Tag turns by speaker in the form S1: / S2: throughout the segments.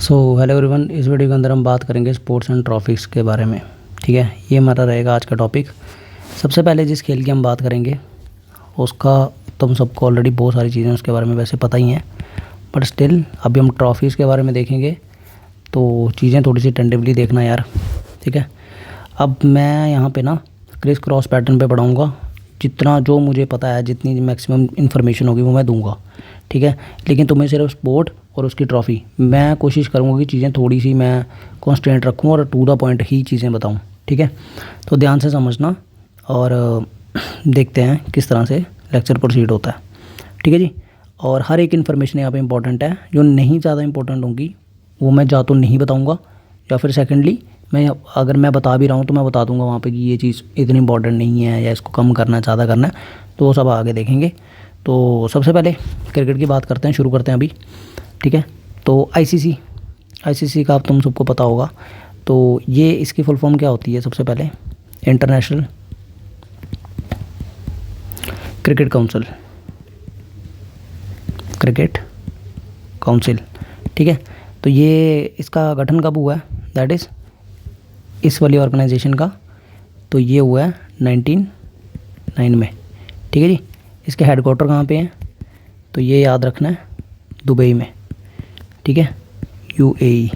S1: Hello everyone, इस video के अंदर हम बात करेंगे स्पोर्ट्स एंड ट्रॉफीज़ के बारे में। ठीक है, ये हमारा रहेगा आज का टॉपिक। सबसे पहले जिस खेल की हम बात करेंगे उसका तुम सबको ऑलरेडी बहुत सारी चीज़ें उसके बारे में वैसे पता ही हैं, बट स्टिल अभी हम ट्रॉफीज़ के बारे में देखेंगे तो चीज़ें थोड़ी सी टेंटिवली देखना यार। ठीक है, अब मैं यहाँ पे ना क्रिस क्रॉस पैटर्न पे पढ़ाऊँगा। जितना जो मुझे पता है, जितनी मैक्सिमम इन्फॉर्मेशन होगी वो मैं दूंगा। ठीक है, लेकिन तुम्हें सिर्फ स्पोर्ट और उसकी ट्रॉफ़ी मैं कोशिश करूँगा कि चीज़ें थोड़ी सी मैं कॉन्स्टेंट रखूँ और टू द पॉइंट ही चीज़ें बताऊँ। ठीक है, तो ध्यान से समझना और देखते हैं किस तरह से लेक्चर प्रोसीड होता है। ठीक है जी, और हर एक इन्फॉर्मेशन यहाँ पे इंपॉर्टेंट है। जो नहीं ज़्यादा इंपॉर्टेंट होंगी वो मैं या तो नहीं बताऊँगा, या फिर सेकेंडली मैं अगर मैं बता भी रहा हूँ तो मैं बता दूँगा वहाँ पे कि ये चीज़ इतनी इंपॉर्टेंट नहीं है या इसको कम करना ज़्यादा करना है, तो वो सब आगे देखेंगे। तो सबसे पहले क्रिकेट की बात करते हैं, शुरू करते हैं अभी। ठीक है, तो आईसीसी का अब तुम सबको पता होगा। तो ये इसकी फुल फॉर्म क्या होती है? सबसे पहले इंटरनेशनल क्रिकेट काउंसिल। ठीक है, तो ये इसका गठन कब हुआ है? दैट इज़ इस वाली ऑर्गेनाइजेशन का तो ये हुआ है 1909 में। ठीक है जी, इसके हेडक्वार्टर कहाँ पे हैं? तो ये याद रखना है, दुबई में। ठीक है, यूएई।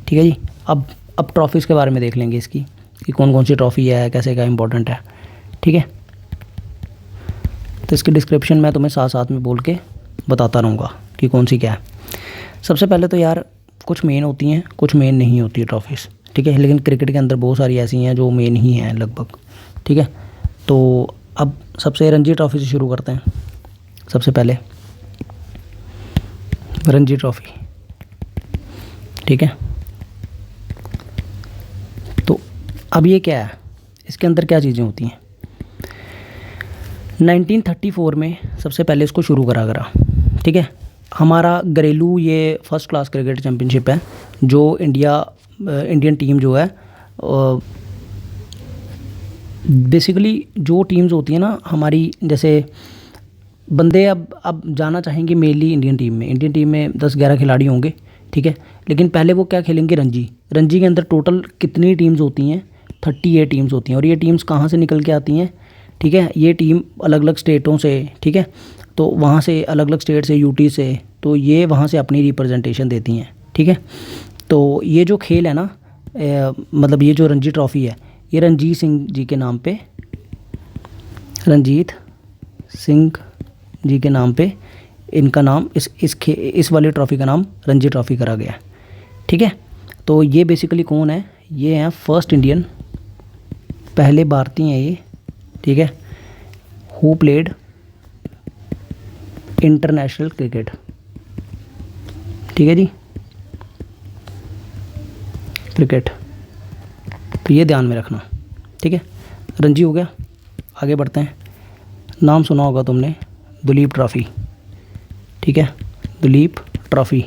S1: ठीक है जी, अब ट्रॉफीज़ के बारे में देख लेंगे इसकी कि कौन कौन सी ट्रॉफ़ी है, कैसे क्या इंपॉर्टेंट है। ठीक है, तो इसकी डिस्क्रिप्शन मैं तुम्हें साथ साथ में बोल के बताता रहूँगा कि कौन सी क्या है। सबसे पहले तो यार कुछ मेन होती हैं, कुछ मेन नहीं होती है ट्रॉफीज़। ठीक है, लेकिन क्रिकेट के अंदर बहुत सारी ऐसी हैं जो मेन ही हैं लगभग। ठीक है, तो अब सबसे रणजी ट्रॉफ़ी से शुरू करते हैं। सबसे पहले रणजी ट्रॉफ़ी। ठीक है, तो अब ये क्या है, इसके अंदर क्या चीज़ें होती हैं? 1934 में सबसे पहले इसको शुरू करा। ठीक है, हमारा घरेलू ये फर्स्ट क्लास क्रिकेट चैम्पियनशिप है जो इंडियन टीम जो है बेसिकली जो टीम्स होती हैं ना हमारी, जैसे बंदे अब जाना चाहेंगे मेनली इंडियन टीम में 10-11 खिलाड़ी होंगे। ठीक है, लेकिन पहले वो क्या खेलेंगे? रणजी के अंदर टोटल कितनी टीम्स होती हैं? 38 टीम्स होती हैं। और ये टीम्स कहाँ से निकल के आती हैं? ठीक है, ये टीम अलग अलग स्टेटों से, ठीक है, तो वहाँ से अलग अलग स्टेट से, यूटी से, तो ये वहाँ से अपनी रिप्रेजेंटेशन देती हैं। ठीक है, तो ये जो खेल है ना, मतलब ये जो रणजी ट्रॉफ़ी है, ये रणजीत सिंह जी के नाम पे इनका नाम इस वाली ट्रॉफ़ी का नाम रणजी ट्रॉफ़ी करा गया है। ठीक है, तो ये बेसिकली कौन है? ये हैं फर्स्ट इंडियन, पहले भारतीय हैं ये। ठीक है, हु प्लेड इंटरनेशनल क्रिकेट। ठीक है जी, क्रिकेट, तो ये ध्यान में रखना। ठीक है, रणजी हो गया। आगे बढ़ते हैं। नाम सुना होगा तुमने, दुलीप ट्रॉफ़ी। ठीक है, दुलीप ट्रॉफ़ी।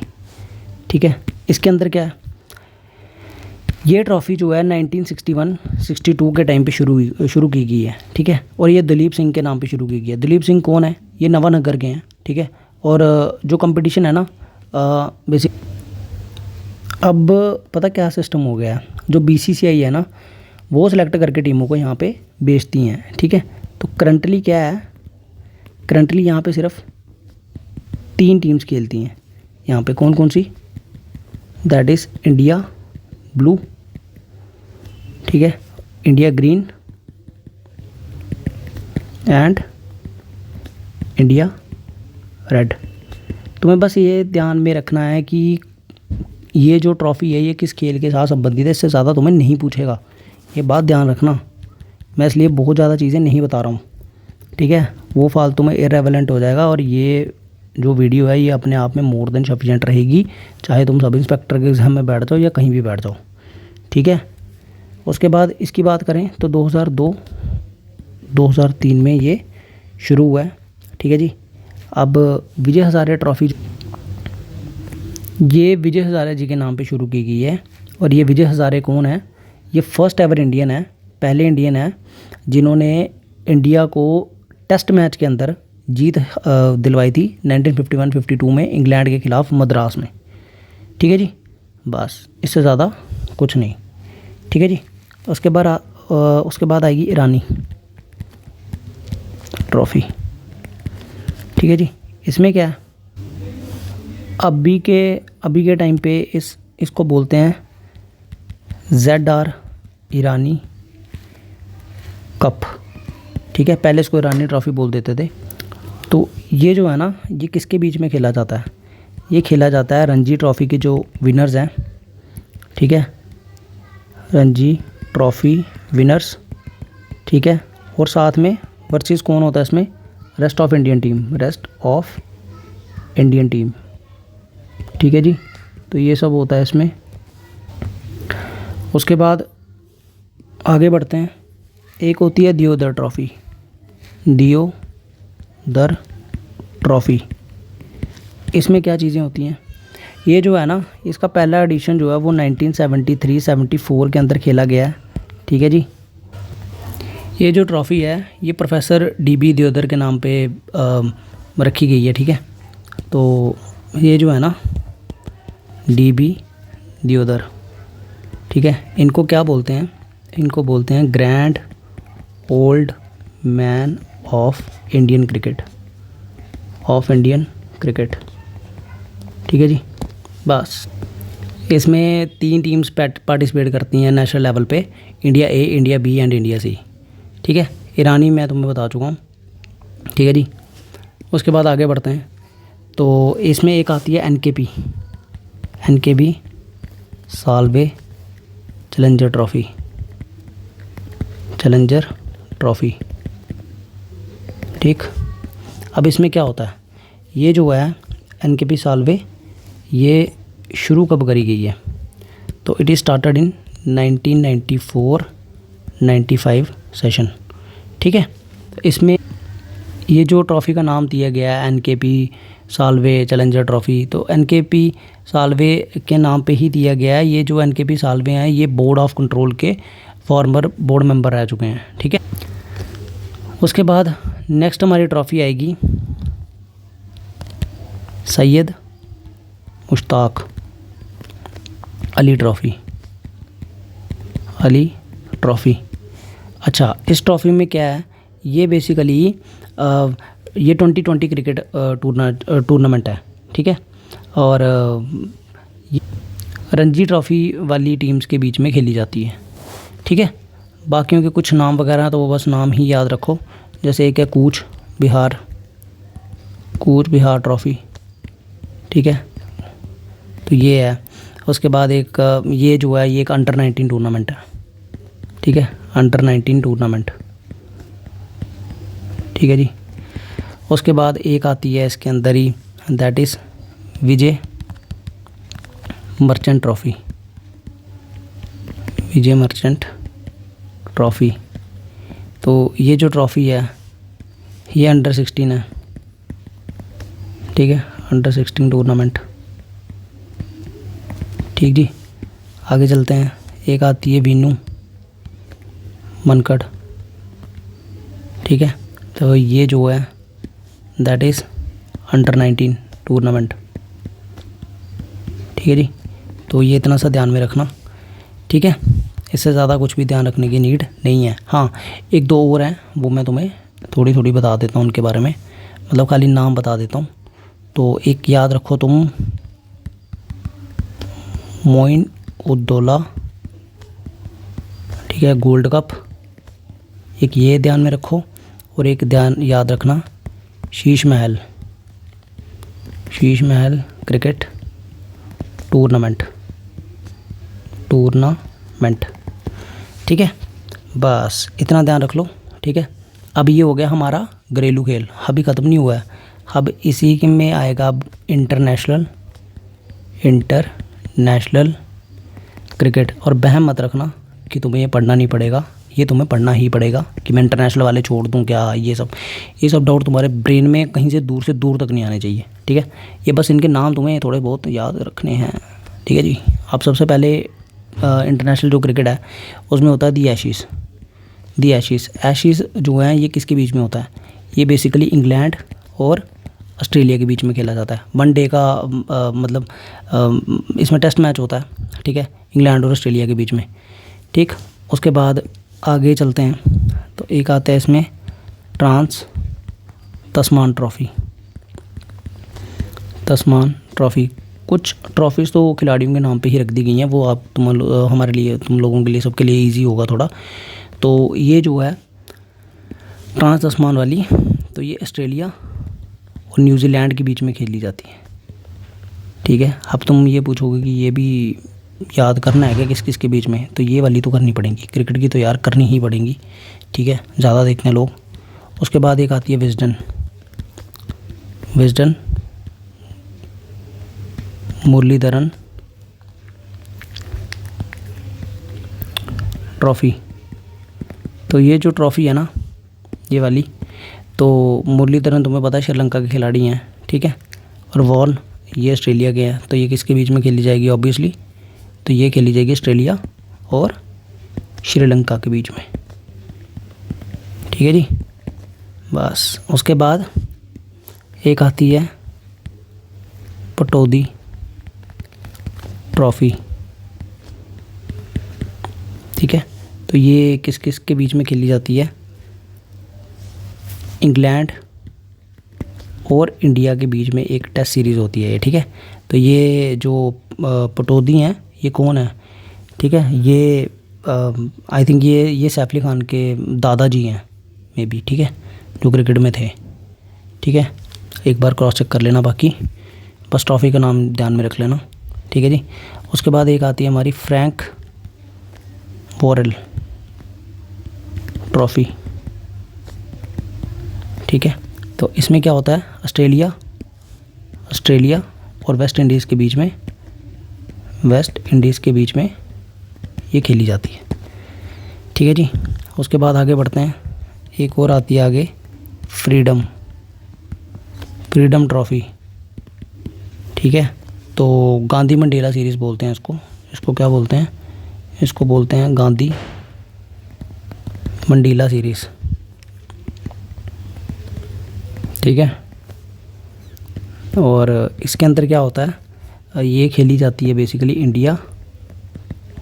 S1: ठीक है, इसके अंदर क्या है? ये ट्रॉफ़ी जो है 1961-62 के टाइम पे शुरू की गई है। ठीक है, और ये दिलीप सिंह के नाम पे शुरू की गई है। दिलीप सिंह कौन है? ये नवानगर के हैं। ठीक है, और जो कंपटीशन है ना, बेसिक अब पता क्या सिस्टम हो गया है, जो बीसीसीआई है ना वो सिलेक्ट करके टीमों को यहाँ पे भेजती हैं। ठीक है, तो करंटली क्या है? करंटली यहाँ पे सिर्फ 3 टीम्स खेलती हैं यहाँ पे। कौन कौन सी? दैट इज़ इंडिया ब्लू, ठीक है, India green and India red. तुम्हें बस ये ध्यान में रखना है कि ये जो ट्रॉफ़ी है ये किस खेल के साथ संबंधित है, इससे ज़्यादा तुम्हें नहीं पूछेगा। ये बात ध्यान रखना, मैं इसलिए बहुत ज़्यादा चीज़ें नहीं बता रहा हूँ। ठीक है, वो फालतू में इररेलेवेंट हो जाएगा, और ये जो वीडियो है ये अपने आप में मोर देन सफिशिएंट रहेगी, चाहे तुम सब इंस्पेक्टर के एग्ज़ाम में बैठ जाओ या कहीं भी बैठ जाओ। ठीक है, उसके बाद इसकी बात करें तो 2002-2003 में ये शुरू हुआ है। ठीक है जी, अब विजय हज़ारे ट्रॉफ़ी ये विजय हज़ारे जी के नाम पे शुरू की गई है। और ये विजय हज़ारे कौन है? ये फर्स्ट एवर इंडियन है, पहले इंडियन है जिन्होंने इंडिया को टेस्ट मैच के अंदर जीत दिलवाई थी 1951-52 में इंग्लैंड के ख़िलाफ़ मद्रास में। ठीक है जी, बस इससे ज़्यादा कुछ नहीं, ठीक है जी। उसके बाद आएगी ईरानी ट्रॉफ़ी, ठीक है जी। इसमें क्या है, अभी के टाइम पे इसको बोलते हैं ZR ईरानी कप, ठीक है। पहले इसको ईरानी ट्रॉफ़ी बोल देते थे। तो ये जो है ना, ये किसके बीच में खेला जाता है, ये खेला जाता है रणजी ट्रॉफ़ी के जो विनर्स हैं, ठीक है, रणजी ट्रॉफ़ी विनर्स, ठीक है। और साथ में वर्सेस कौन होता है इसमें, रेस्ट ऑफ इंडियन टीम, ठीक है जी। तो ये सब होता है इसमें। उसके बाद आगे बढ़ते हैं, एक होती है दियोदर ट्रॉफ़ी। इसमें क्या चीज़ें होती हैं, ये जो है ना, इसका पहला एडिशन जो है वो 1973-74 के अंदर खेला गया है, ठीक है जी। ये जो ट्रॉफ़ी है ये प्रोफेसर DB दियोदर के नाम पे रखी गई है, ठीक है। तो ये जो है ना DB दियोदर, ठीक है, इनको क्या बोलते हैं, इनको बोलते हैं grand old man of Indian cricket, ठीक है जी। बस इसमें 3 टीम्स पार्टिसिपेट करती हैं नेशनल लेवल पे, India A, India B and India C, ठीक है। ईरानी मैं तुम्हें बता चुका हूँ, ठीक है जी। उसके बाद आगे बढ़ते हैं, तो इसमें एक आती है NKB साल्वे चैलेंजर ट्रॉफ़ी, ठीक। अब इसमें क्या होता है, ये जो है NKB साल्वे, ये शुरू कब करी गई है, तो it is started in 1994-95 session, ठीक है। इसमें ये जो ट्रॉफ़ी का नाम दिया गया है NKB साल्वे चैलेंजर ट्रॉफ़ी, तो NKB साल्वे के नाम पे ही दिया गया है। ये जो NKB साल्वे हैं ये बोर्ड ऑफ कंट्रोल के फॉर्मर बोर्ड मेंबर रह चुके हैं, ठीक है। उसके बाद नेक्स्ट हमारी ट्रॉफ़ी आएगी सैयद मुश्ताक अली ट्रॉफ़ी। अच्छा, इस ट्रॉफ़ी में क्या है, ये बेसिकली ये 2020 क्रिकेट टूर्नामेंट है, ठीक है। और रणजी ट्रॉफ़ी वाली टीम्स के बीच में खेली जाती है, ठीक है। बाकियों के कुछ नाम वगैरह तो वो बस नाम ही याद रखो, जैसे एक है कूच बिहार ट्रॉफ़ी, ठीक है। तो ये है। उसके बाद एक ये जो है ये एक अंडर 19 टूर्नामेंट है, ठीक है, अंडर 19 टूर्नामेंट, ठीक है जी। उसके बाद एक आती है इसके अंदर ही, that is Vijay Merchant trophy. तो ये जो ट्रॉफ़ी है ये अंडर 16 है, ठीक है, अंडर 16 टूर्नामेंट, ठीक जी। आगे चलते हैं, एक आती है बीनू मनकड़, ठीक है। तो ये जो है दैट इज़ अंडर 19 टूर्नामेंट, ठीक है जी। तो ये इतना सा ध्यान में रखना, ठीक है। इससे ज़्यादा कुछ भी ध्यान रखने की नीड नहीं है। हाँ, 1-2 और हैं, वो मैं तुम्हें थोड़ी बता देता हूँ उनके बारे में, मतलब खाली नाम बता देता हूँ। तो एक याद रखो तुम, मोइन उद्दौला, ठीक है, गोल्ड कप, एक ये ध्यान में रखो। और एक ध्यान याद रखना, शीश महल क्रिकेट टूर्नामेंट, ठीक है। बस इतना ध्यान रख लो, ठीक है। अब ये हो गया हमारा घरेलू खेल, अभी ख़त्म नहीं हुआ है। अब इसी के में आएगा अब इंटरनेशनल क्रिकेट। और बहम मत रखना कि तुम्हें ये पढ़ना नहीं पड़ेगा, ये तुम्हें पढ़ना ही पड़ेगा कि मैं इंटरनेशनल वाले छोड़ दूं क्या, ये सब डाउट तुम्हारे ब्रेन में कहीं से दूर तक नहीं आने चाहिए, ठीक है। ये बस इनके नाम तुम्हें थोड़े बहुत याद रखने हैं, ठीक है जी। अब सबसे पहले इंटरनेशनल जो क्रिकेट है उसमें होता है दी एशेज़ जो है ये किसके बीच में होता है, ये बेसिकली इंग्लैंड और ऑस्ट्रेलिया के बीच में खेला जाता है। वनडे का मतलब इसमें टेस्ट मैच होता है, ठीक है, इंग्लैंड और ऑस्ट्रेलिया के बीच में, ठीक। उसके बाद आगे चलते हैं, तो एक आता है इसमें ट्रांस तस्मान ट्रॉफ़ी। तस्मान ट्रॉफ़ी, कुछ ट्रॉफ़ीज़ तो खिलाड़ियों के नाम पे ही रख दी गई हैं, वो आप हमारे लिए, तुम लोगों के लिए, सबके लिए इजी होगा थोड़ा। तो ये जो है ट्रांस तस्मान वाली, तो ये ऑस्ट्रेलिया और न्यूजीलैंड के बीच में खेली जाती है, ठीक है। अब तुम ये पूछोगे कि ये भी याद करना है क्या किस किस के बीच में, तो ये वाली तो करनी पड़ेगी, क्रिकेट की तो यार करनी ही पड़ेगी, ठीक है, ज़्यादा देखते हैं लोग। उसके बाद एक आती है विजडन मुरलीधरन ट्रॉफ़ी। तो ये जो ट्रॉफ़ी है ना, ये वाली, तो मुरलीधरन तुम्हें पता है श्रीलंका के खिलाड़ी हैं, ठीक है, और वॉर्न ये ऑस्ट्रेलिया के हैं। तो ये किसके बीच में खेली जाएगी ऑब्वियसली, तो ये खेली जाएगी ऑस्ट्रेलिया और श्रीलंका के बीच में, ठीक है जी। बस उसके बाद एक आती है पटौदी ट्रॉफ़ी, ठीक है। तो ये किस किस के बीच में खेली जाती है, इंग्लैंड और इंडिया के बीच में एक टेस्ट सीरीज़ होती है, ठीक है। तो ये जो पटौदी हैं, ये कौन है, ठीक है, ये आई थिंक ये सैफ अली ख़ान के दादाजी हैं मे बी, ठीक है, जो क्रिकेट में थे, ठीक है। एक बार क्रॉस चेक कर लेना, बाकी बस ट्रॉफ़ी का नाम ध्यान में रख लेना, ठीक है जी। उसके बाद एक आती है हमारी फ्रैंक वॉरेल ट्रॉफ़ी, ठीक है। तो इसमें क्या होता है, ऑस्ट्रेलिया और वेस्ट इंडीज़ के बीच में ये खेली जाती है, ठीक है जी। उसके बाद आगे बढ़ते हैं, एक और आती है आगे फ्रीडम ट्रॉफ़ी, ठीक है। तो गांधी मंडेला सीरीज़ बोलते हैं इसको क्या बोलते हैं, इसको बोलते हैं गांधी मंडेला सीरीज़, ठीक है। और इसके अंदर क्या होता है, ये खेली जाती है बेसिकली इंडिया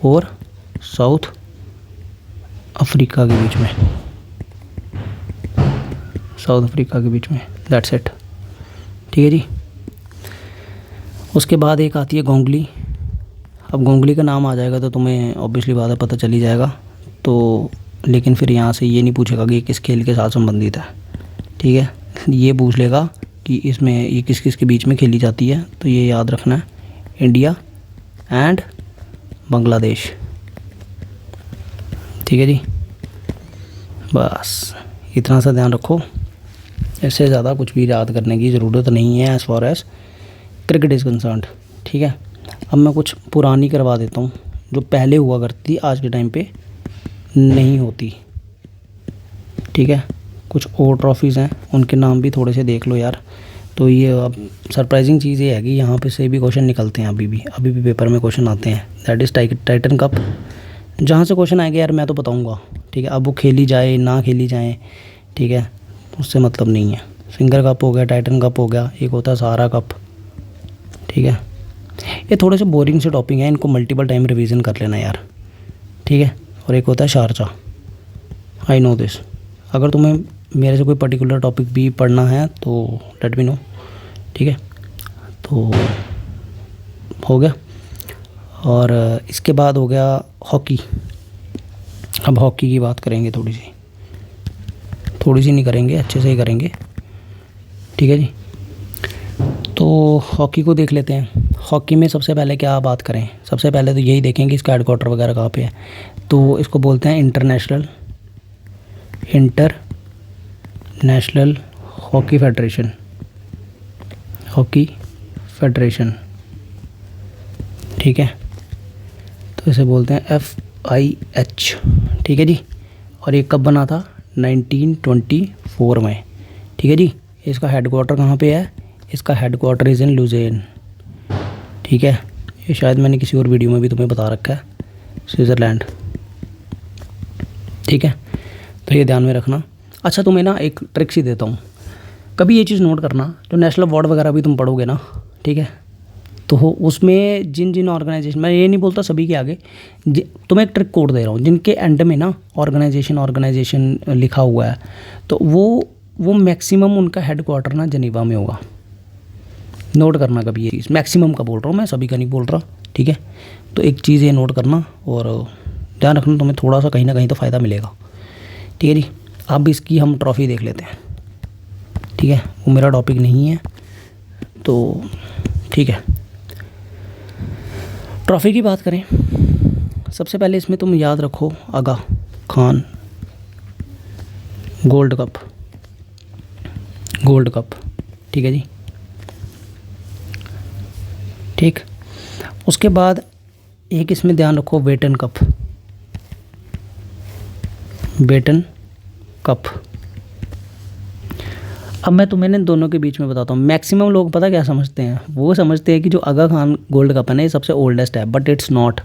S1: और साउथ अफ्रीका के बीच में, दैट्स इट, ठीक है जी। उसके बाद एक आती है गोंगली। अब गोंगली का नाम आ जाएगा तो तुम्हें ऑब्वियसली बात है पता चल ही जाएगा, तो लेकिन फिर यहाँ से ये नहीं पूछेगा कि ये किस खेल के साथ संबंधित है, ठीक है। ये पूछ लेगा कि इसमें ये किस किस के बीच में खेली जाती है, तो ये याद रखना है, इंडिया एंड बांग्लादेश, ठीक है जी। बस इतना सा ध्यान रखो, इससे ज़्यादा कुछ भी याद करने की ज़रूरत नहीं है as far as cricket is concerned, ठीक है। अब मैं कुछ पुरानी करवा देता हूँ, जो पहले हुआ करती आज के टाइम पे नहीं होती, ठीक है। कुछ और ट्रॉफ़ीज़ हैं, उनके नाम भी थोड़े से देख लो यार। तो ये अब सरप्राइजिंग चीज़ ये है कि यहाँ पे से भी क्वेश्चन निकलते हैं, अभी भी पेपर में क्वेश्चन आते हैं, दैट इज़ टाइटन कप। जहाँ से क्वेश्चन आएगा यार मैं तो बताऊँगा, ठीक है। अब वो खेली जाए ना खेली जाए, ठीक है, उससे मतलब नहीं है। सिंगर कप हो गया, टाइटन कप हो गया, एक होता है सहारा कप, ठीक है। ये थोड़े से बोरिंग से टॉपिक हैं, इनको मल्टीपल टाइम रिवीजन कर लेना यार, ठीक है। और एक होता है शारजा, आई नो दिस। अगर तुम्हें मेरे से कोई पर्टिकुलर टॉपिक भी पढ़ना है तो लेट मी नो, ठीक है। तो हो गया। और इसके बाद हो गया हॉकी। अब हॉकी की बात करेंगे, थोड़ी सी नहीं करेंगे, अच्छे से ही करेंगे, ठीक है जी। तो हॉकी को देख लेते हैं। हॉकी में सबसे पहले क्या बात करें, सबसे पहले तो यही देखेंगे इसका हेडक्वार्टर वगैरह कहाँ पे है। तो इसको बोलते हैं इंटरनेशनल हॉकी फेडरेशन, ठीक है। तो इसे बोलते हैं FIH, ठीक है जी। और ये कब बना था, 1924 में, ठीक है जी। इसका हेडक्वार्टर कहाँ पे है, इसका हेडक्वार्टर इज़ इन लुज़ेन, ठीक है। ये शायद मैंने किसी और वीडियो में भी तुम्हें बता रखा है, स्विट्ज़रलैंड, ठीक है। तो ये ध्यान में रखना। अच्छा तुम्हें ना एक ट्रिक सी देता हूँ, कभी ये चीज़ नोट करना, जो नेशनल अवार्ड वगैरह भी तुम पढ़ोगे ना, ठीक है, तो उसमें जिन जिन ऑर्गेनाइजेशन, मैं ये नहीं बोलता सभी के आगे, तुम्हें एक ट्रिक कोड दे रहा हूँ, जिनके एंड में ना ऑर्गेनाइजेशन लिखा हुआ है, तो वो मैक्सिमम उनका हेड क्वार्टर ना जनीवा में होगा। नोट करना कभी ये चीज़, मैक्सिमम का बोल रहा हूँ मैं, सभी का नहीं बोल रहा, ठीक है। तो एक चीज़ ये नोट करना और ध्यान रखना, तुम्हें थोड़ा सा कहीं ना कहीं तो फ़ायदा मिलेगा, ठीक है जी। अब इसकी हम ट्रॉफ़ी देख लेते हैं, ठीक है, वो मेरा टॉपिक नहीं है तो ठीक है। ट्रॉफ़ी की बात करें, सबसे पहले इसमें तुम याद रखो आगा खान गोल्ड कप, ठीक है जी, ठीक। उसके बाद एक इसमें ध्यान रखो बेटन कप। अब मैं तुम्हें इन दोनों के बीच में बताता हूँ। मैक्सिमम लोग पता क्या समझते हैं, वो समझते हैं कि जो आगा खान गोल्ड कप है ना, ये सबसे ओल्डेस्ट है, बट इट्स नॉट,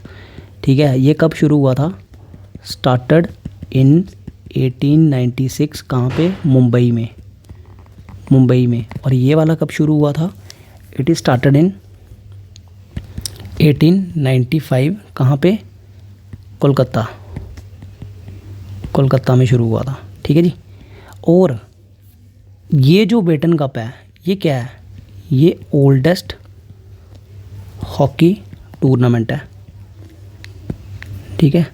S1: ठीक है। ये कब शुरू हुआ था? Started in 1896। कहाँ पे? मुंबई में। और ये वाला कब शुरू हुआ था? It is started in 1895। कहाँ पे? कोलकाता में शुरू हुआ था, ठीक है जी। और ये जो बेटन कप है, ये क्या है? ये ओल्डेस्ट हॉकी टूर्नामेंट है, ठीक है,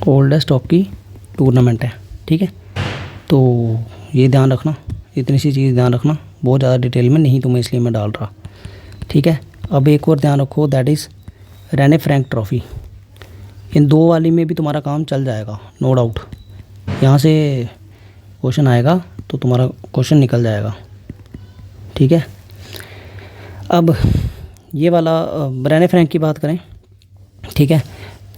S1: ओल्डेस्ट हॉकी टूर्नामेंट है, ठीक है। तो ये ध्यान रखना, इतनी सी चीज़ ध्यान रखना, बहुत ज़्यादा डिटेल में नहीं तुम्हें इसलिए मैं डाल रहा, ठीक है। अब एक और ध्यान रखो, that is Rene Frank trophy. इन दो वाली में भी तुम्हारा काम चल जाएगा, नो डाउट। यहाँ से क्वेश्चन आएगा तो तुम्हारा क्वेश्चन निकल जाएगा, ठीक है। अब ये वाला रेने फ्रैंक की बात करें, ठीक है,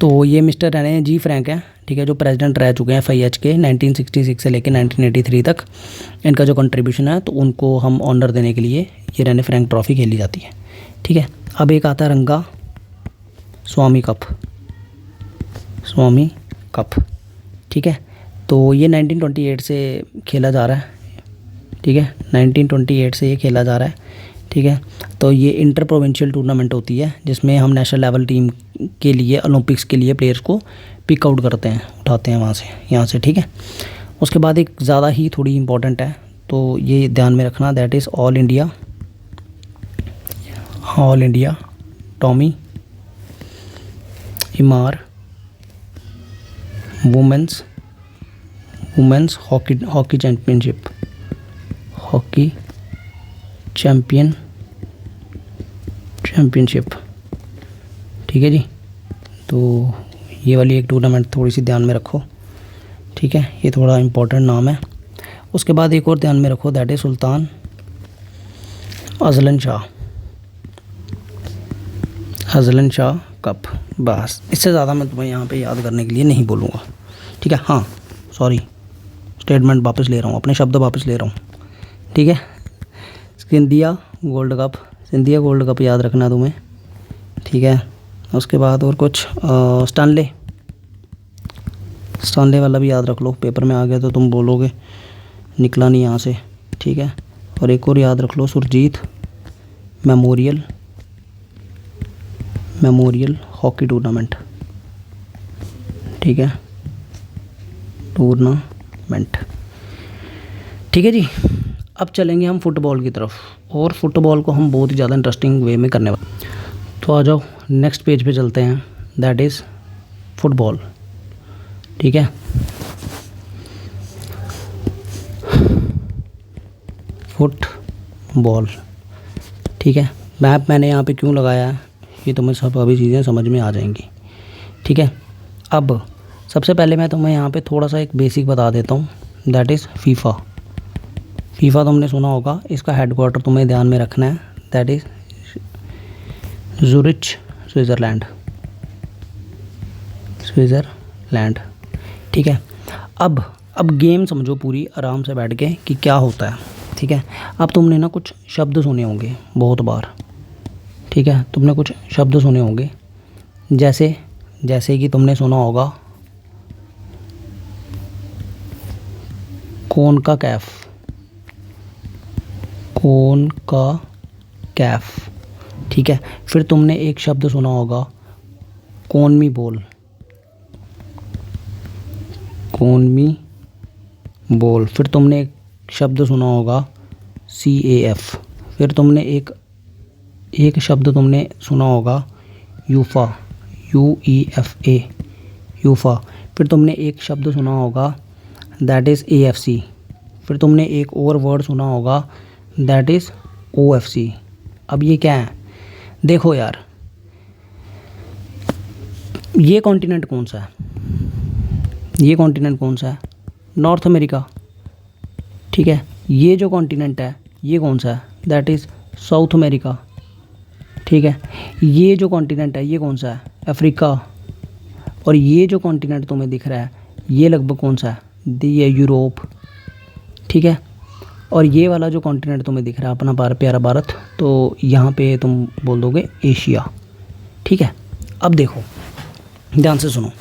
S1: तो ये मिस्टर रेने जी फ्रैंक है, ठीक है, जो प्रेसिडेंट रह चुके हैं FIH के 1966 से लेकर 1983 तक। इनका जो कंट्रीब्यूशन है, तो उनको हम ऑनर देने के लिए ये रेने फ्रैंक ट्रॉफ़ी खेली जाती है, ठीक है। अब एक आता है रंगा स्वामी कप, ठीक है। तो ये 1928 से खेला जा रहा है, ठीक है, 1928 से ये खेला जा रहा है, ठीक है। तो ये इंटर प्रोविंशियल टूर्नामेंट होती है, जिसमें हम नेशनल लेवल टीम के लिए, ओलंपिक्स के लिए प्लेयर्स को पिक आउट करते हैं, उठाते हैं यहाँ से, ठीक है। उसके बाद एक ज़्यादा ही थोड़ी इम्पोर्टेंट है, तो ये ध्यान में रखना, that is all India Tommy इमार women's hockey championship, ठीक है जी। तो ये वाली एक टूर्नामेंट थोड़ी सी ध्यान में रखो, ठीक है, ये थोड़ा इम्पोर्टेंट नाम है। उसके बाद एक और ध्यान में रखो, that is Sultan Azlan Shah cup. बस इससे ज़्यादा मैं तुम्हें यहाँ पे याद करने के लिए नहीं बोलूँगा, ठीक है। हाँ सॉरी, स्टेटमेंट वापस ले रहा हूँ, अपने शब्द वापस ले रहा हूँ, ठीक है। सिंधिया गोल्ड कप याद रखना तुम्हें, ठीक है। उसके बाद और कुछ स्टानले वाला भी याद रख लो, पेपर में आ गया तो तुम बोलोगे निकला नहीं यहाँ से, ठीक है। और एक और याद रख लो, सुरजीत मेमोरियल हॉकी टूर्नामेंट, ठीक है, टूर्नामेंट, ठीक है जी। अब चलेंगे हम फुटबॉल की तरफ, और फुटबॉल को हम बहुत ही ज़्यादा इंटरेस्टिंग वे में करने वाले। तो आ जाओ नेक्स्ट पेज पे चलते हैं, दैट इज़ फुटबॉल, ठीक है। फुटबॉल, ठीक है। मैप मैंने यहाँ पे क्यों लगाया है, ये तुम्हें सब अभी चीज़ें समझ में आ जाएंगी, ठीक है। अब सबसे पहले मैं तुम्हें यहाँ पे थोड़ा सा एक बेसिक बता देता हूँ, दैट इज़ फीफा तुमने सुना होगा, इसका हेडक्वार्टर तुम्हें ध्यान में रखना है, दैट इज़ ज़ुरिच स्विट्ज़रलैंड, ठीक है। अब गेम समझो पूरी आराम से बैठ के कि क्या होता है, ठीक है। अब तुमने ना कुछ शब्द सुने होंगे बहुत बार, ठीक है, तुमने कुछ शब्द सुने होंगे, जैसे कि तुमने सुना होगा कौन का कैफ, कौन का कैफ, ठीक है। फिर तुमने एक शब्द सुना होगा कौन मी बॉल, कौन मी बॉल। फिर तुमने एक शब्द सुना होगा CAF। फिर तुमने एक शब्द तुमने सुना होगा यूफा, UEFA, यूफा। फिर तुमने एक शब्द सुना होगा दैट इज़ AFC। फिर तुमने एक और वर्ड सुना होगा दैट इज़ OFC। अब ये क्या है, देखो यार, ये कॉन्टिनेंट कौन सा है, ये कॉन्टिनेंट कौन सा है, नॉर्थ अमेरिका, ठीक है। ये जो कॉन्टिनेंट है ये कौन सा है, दैट इज़ साउथ अमेरिका, ठीक है। ये जो कॉन्टिनेंट है ये कौन सा है, अफ्रीका। और ये जो कॉन्टिनेंट तुम्हें दिख रहा है ये लगभग कौन सा है, ये यूरोप, ठीक है। और ये वाला जो कॉन्टिनेंट तुम्हें दिख रहा है अपना प्यारा भारत, तो यहाँ पे तुम बोल दोगे एशिया, ठीक है। अब देखो ध्यान से सुनो,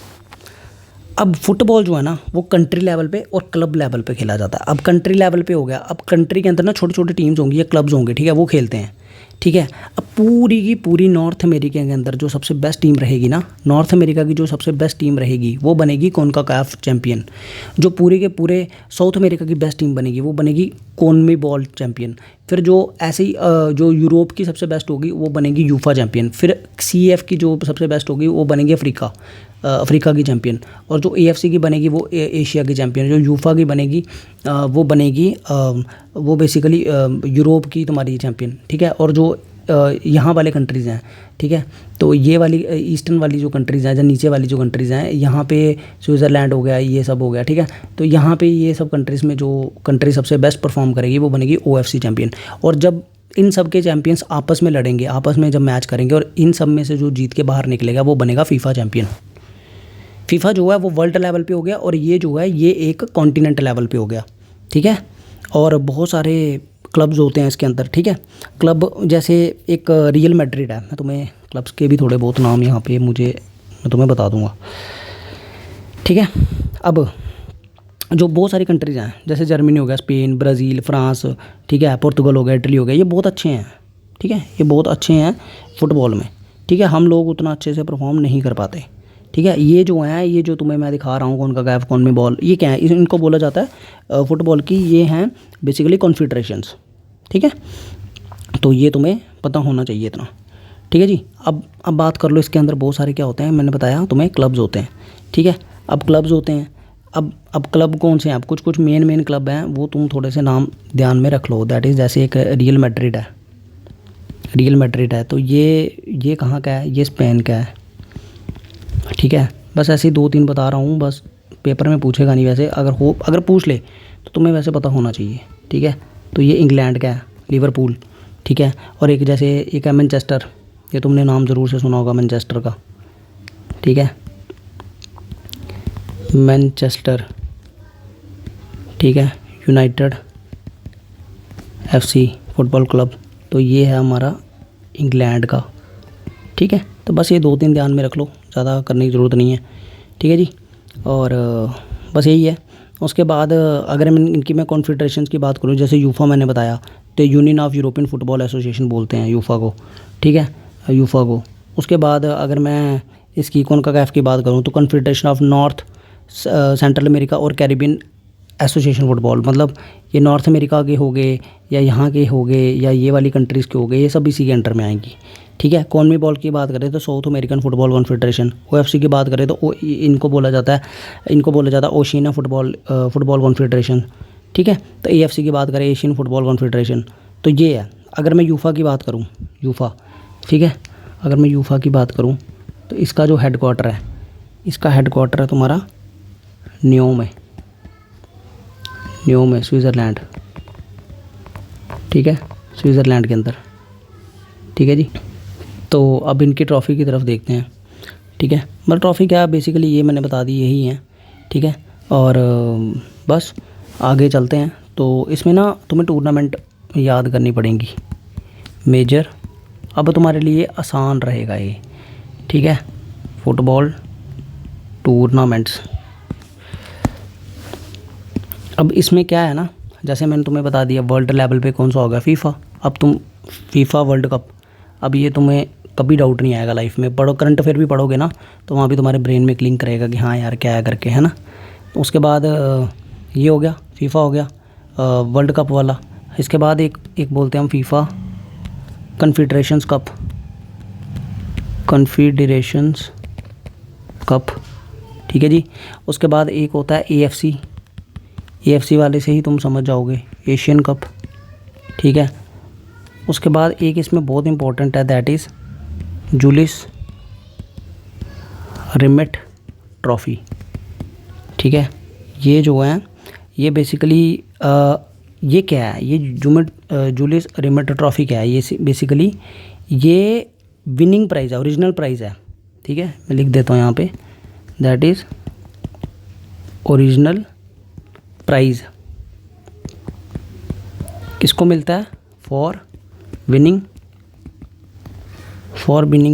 S1: अब फुटबॉल जो है ना वो कंट्री लेवल पे और क्लब लेवल पे खेला जाता है। अब कंट्री लेवल पे हो गया, अब कंट्री के अंदर ना छोटे छोटे टीम्स होंगी या क्लब्स होंगे, ठीक है, वो खेलते हैं, ठीक है। अब पूरी की पूरी नॉर्थ अमेरिका के अंदर जो सबसे बेस्ट टीम रहेगी ना, नॉर्थ अमेरिका की जो सबसे बेस्ट टीम रहेगी वो बनेगी कॉनकाकैफ चैंपियन। जो पूरे के पूरे साउथ अमेरिका की बेस्ट टीम बनेगी वो बनेगी कॉनमेबॉल चैंपियन। फिर जो ऐसे ही जो यूरोप की सबसे बेस्ट होगी वो बनेगी यूफा चैंपियन। फिर CAF की जो सबसे बेस्ट होगी वो बनेगी अफ्रीका की चैंपियन। और जो AFC की बनेगी वो एशिया की चैंपियन। जो यूफा की बनेगी वो बनेगी वो बेसिकली यूरोप की तुम्हारी चैंपियन, ठीक है। और जो यहाँ वाले कंट्रीज़ हैं, ठीक है, तो ये वाली ईस्टर्न वाली जो कंट्रीज़ हैं, जो नीचे वाली जो कंट्रीज़ हैं, यहाँ पे स्विट्ज़रलैंड हो गया, ये सब हो गया, ठीक है। तो यहाँ पे ये सब कंट्रीज़ में जो कंट्री सबसे बेस्ट परफॉर्म करेगी वो बनेगी OFC चैंपियन। और जब इन सब के चैंपियंस आपस में लड़ेंगे, आपस में जब मैच करेंगे और इन सब में से जो जीत के बाहर निकलेगा वो बनेगा फीफा चैंपियन। फीफा जो है वो वर्ल्ड लेवल पे हो गया और ये जो है ये एक कॉन्टिनेंट लेवल पे हो गया, ठीक है। और बहुत सारे क्लब्स होते हैं इसके अंदर, ठीक है। क्लब जैसे एक रियल मैड्रिड है, मैं तुम्हें क्लब्स के भी थोड़े बहुत नाम यहाँ पे मैं तुम्हें बता दूँगा, ठीक है। अब जो बहुत सारी कंट्रीज़ हैं जैसे जर्मनी हो गया, स्पेन, ब्राज़ील, फ्रांस, ठीक है, पुर्तगाल हो गया, इटली हो गया, ये बहुत अच्छे हैं, ठीक है, ये बहुत अच्छे हैं फुटबॉल में, ठीक है। हम लोग उतना अच्छे से परफॉर्म नहीं कर पाते, ठीक है। ये जो है, ये जो तुम्हें मैं दिखा रहा हूँ कॉनकाकैफ, कॉनमेबॉल, ये क्या है, इनको बोला जाता है फुटबॉल की, ये हैं बेसिकली कॉन्फेडरेशंस, ठीक है। तो ये तुम्हें पता होना चाहिए इतना, ठीक है जी। अब बात कर लो इसके अंदर बहुत सारे क्या होते हैं, मैंने बताया तुम्हें क्लब्स होते हैं, ठीक है। अब क्लब्स होते हैं, अब क्लब कौन से हैं, अब कुछ मेन क्लब हैं वो तुम थोड़े से नाम ध्यान में रख लो। दैट इज़ जैसे एक रियल मैड्रिड है, रियल मैड्रिड है, तो ये कहाँ का है, ये स्पेन का है, ठीक है। बस ऐसे ही 2-3 बता रहा हूँ, बस पेपर में पूछेगा नहीं वैसे, अगर पूछ ले तो तुम्हें वैसे पता होना चाहिए, ठीक है। तो ये इंग्लैंड का है, लिवरपूल, ठीक है। और एक जैसे एक है मैनचेस्टर, ये तुमने नाम ज़रूर से सुना होगा मैनचेस्टर का, ठीक है, मैनचेस्टर, ठीक है। यूनाइटेड FC फुटबॉल क्लब, तो ये है हमारा इंग्लैंड का, ठीक है। तो बस ये 2-3 ध्यान में रख लो, ज़्यादा करने की ज़रूरत नहीं है, ठीक है जी। और बस यही है। उसके बाद अगर मैं कॉन्फेडरेशंस की बात करूँ, जैसे यूफा मैंने बताया, तो union of European football association बोलते हैं यूफा को, ठीक है, यूफा को। उसके बाद अगर मैं इसकी कॉनकाकैफ की बात करूँ तो confederation of north central America और कैरिबियन एसोसिएशन फुटबॉल, मतलब ये नॉर्थ अमेरिका के हो गए या यहाँ के हो गए या ये वाली कंट्रीज़ के हो गए, ये सब इसी के अंडर में आएंगी, ठीक है। कॉनमेबॉल की बात करें तो south American football confederation, OFC की बात करें तो इनको बोला जाता है ओशिनिया फुटबॉल कॉन्फेडरेशन, ठीक है। तो AFC की बात करें एशियन फुटबॉल कॉन्फेडरेशन, तो ये है। अगर मैं यूफा की बात करूँ, यूफा, ठीक है, अगर मैं यूफा की बात करूँ तो इसका जो हेडक्वार्टर है तुम्हारा न्यूम है स्विट्ज़रलैंड, ठीक है, स्विट्ज़रलैंड के अंदर, ठीक है जी। तो अब इनकी ट्रॉफ़ी की तरफ देखते हैं, ठीक है। मतलब ट्रॉफ़ी क्या, बेसिकली ये मैंने बता दी, यही है, ठीक है। और बस आगे चलते हैं। तो इसमें ना तुम्हें टूर्नामेंट याद करनी पड़ेंगी मेजर, अब तुम्हारे लिए आसान रहेगा ये, ठीक है। फुटबॉल टूर्नामेंट्स, अब इसमें क्या है ना, जैसे मैंने तुम्हें बता दिया वर्ल्ड लेवल पे कौन सा होगा, फीफा। अब तुम फीफा वर्ल्ड कप, अब ये तुम्हें कभी डाउट नहीं आएगा लाइफ में, पढ़ो करंट अफेयर भी पढ़ोगे ना तो वहाँ भी तुम्हारे ब्रेन में क्लिक करेगा कि हाँ यार क्या है करके, है ना। उसके बाद ये हो गया, फीफा हो गया वर्ल्ड कप वाला। इसके बाद एक एक बोलते हैं हम फीफा कन्फेडरेशंस कप, कन्फेडरेशंस कप, ठीक है जी। उसके बाद एक होता है एएफसी, एएफसी वाले से ही तुम समझ जाओगे, एशियन कप, ठीक है। उसके बाद एक इसमें बहुत इंपॉर्टेंट है, that is Julius remit trophy, ठीक है। ये जो है ये बेसिकली ये क्या है, ये जूलिस रिमेट ट्रॉफ़ी क्या है, ये बेसिकली ये विनिंग प्राइज़ है, ओरिजिनल प्राइज़ है, ठीक है। मैं लिख देता हूँ यहाँ पे, दैट इज़ ओरिजिनल प्राइज़ किसको मिलता है, for winning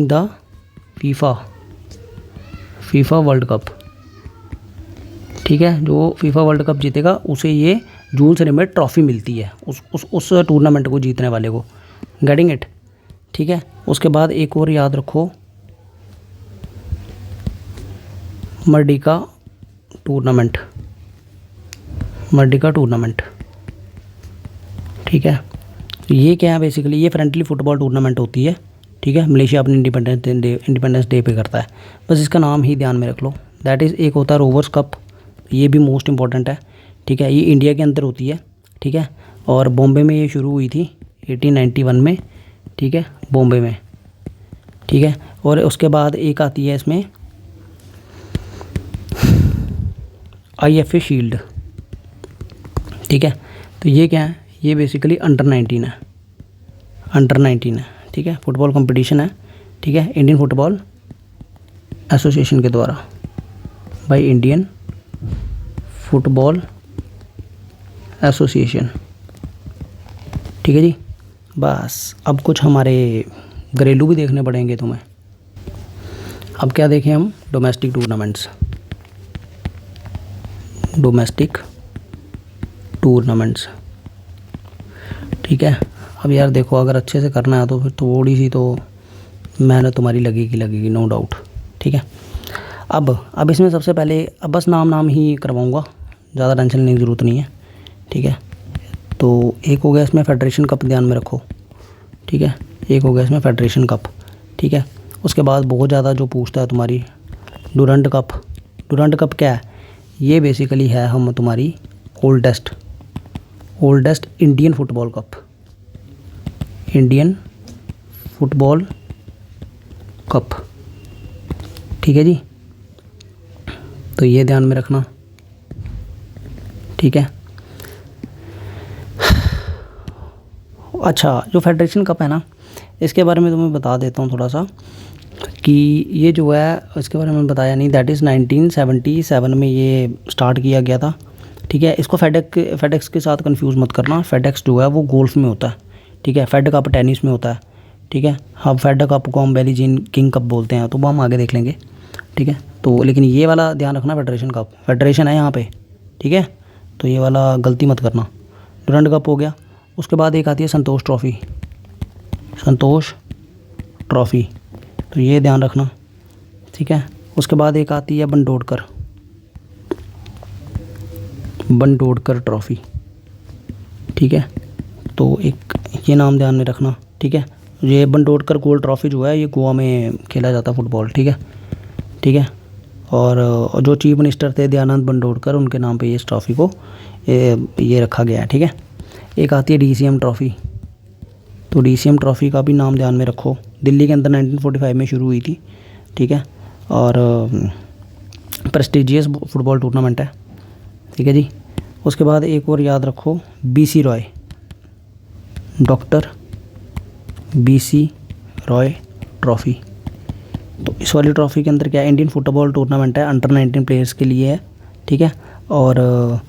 S1: the FIFA world cup, ठीक है। जो फीफा वर्ल्ड कप जीतेगा उसे ये जूल्स रिमेट ट्रॉफ़ी मिलती है, उस टूर्नामेंट को जीतने वाले को, गेटिंग इट, ठीक है। उसके बाद एक और याद रखो, मर्डिका टूर्नामेंट, ठीक है। ये क्या है बेसिकली, ये फ्रेंडली फुटबॉल टूर्नामेंट होती है, ठीक है। मलेशिया अपने इंडिपेंडेंस डे पे करता है, बस इसका नाम ही ध्यान में रख लो। दैट इज़ एक होता है रोवर्स कप, ये भी मोस्ट इंपॉर्टेंट है, ठीक है। ये इंडिया के अंदर होती है, ठीक है, और बॉम्बे में ये शुरू हुई थी 1891 में, ठीक है, बॉम्बे में, ठीक है। और उसके बाद एक आती है इसमें IFA शील्ड, ठीक है। तो ये क्या है, ये बेसिकली अंडर 19 है, ठीक है। फुटबॉल कंपटीशन है, ठीक है, इंडियन फुटबॉल एसोसिएशन के द्वारा, बाय इंडियन फुटबॉल एसोसिएशन, ठीक है जी। बस अब कुछ हमारे घरेलू भी देखने पड़ेंगे तुम्हें। अब क्या देखें हम, डोमेस्टिक टूर्नामेंट्स, ठीक है। अब यार देखो, अगर अच्छे से करना है तो फिर थोड़ी सी तो मेहनत तुम्हारी लगेगी, नो डाउट, ठीक है। अब इसमें सबसे पहले अब बस नाम ही करवाऊँगा, ज़्यादा टेंशन लेने की ज़रूरत नहीं है, ठीक है। तो एक हो गया इसमें फेडरेशन कप, ध्यान में रखो, ठीक है। एक हो गया इसमें फेडरेशन कप, ठीक है। उसके बाद बहुत ज़्यादा जो पूछता है तुम्हारी डूरंड कप क्या है, ये बेसिकली है हम तुम्हारी ओल्डेस्ट इंडियन फुटबॉल कप, ठीक है जी। तो ये ध्यान में रखना, ठीक है। अच्छा, जो फेडरेशन कप है ना, इसके बारे में तुम्हें बता देता हूँ थोड़ा सा, कि ये जो है इसके बारे में बताया नहीं, दैट इज़ 1977 में ये स्टार्ट किया गया था, ठीक है। इसको फेडेक्स के साथ कंफ्यूज मत करना, फेडेक्स जो है वो गोल्फ में होता है, ठीक है। फेड कप टेनिस में होता है, ठीक है। हाँ, फेड कप को हम बिली जीन किंग कप बोलते हैं, तो वो हम आगे देख लेंगे, ठीक है। तो लेकिन ये वाला ध्यान रखना, फेडरेशन कप, फेडरेशन है यहाँ पे, ठीक है। तो ये वाला गलती मत करना। डूरंड कप हो गया। उसके बाद एक आती है संतोष ट्रॉफ़ी, तो ये ध्यान रखना, ठीक है। उसके बाद एक आती है बंडोडकर ट्रॉफ़ी, ठीक है। तो एक ये नाम ध्यान में रखना, ठीक है। ये बंडोडकर गोल्ड ट्रॉफ़ी जो है ये गोवा में खेला जाता फुटबॉल, ठीक है। और जो चीफ मिनिस्टर थे दयानंद बंडोडकर, उनके नाम पे इस ट्रॉफ़ी को ये रखा गया है, ठीक है। एक आती है DCM ट्रॉफ़ी, तो DCM ट्रॉफ़ी का भी नाम ध्यान में रखो, दिल्ली के अंदर 1945 में शुरू हुई थी, ठीक है। और प्रेस्टिजियस फुटबॉल टूर्नामेंट है, ठीक है जी। उसके बाद एक और याद रखो, डॉक्टर BC रॉय ट्रॉफ़ी। तो इस वाली ट्रॉफ़ी के अंदर क्या है, इंडियन फुटबॉल टूर्नामेंट है, अंडर 19 प्लेयर्स के लिए है, ठीक है। और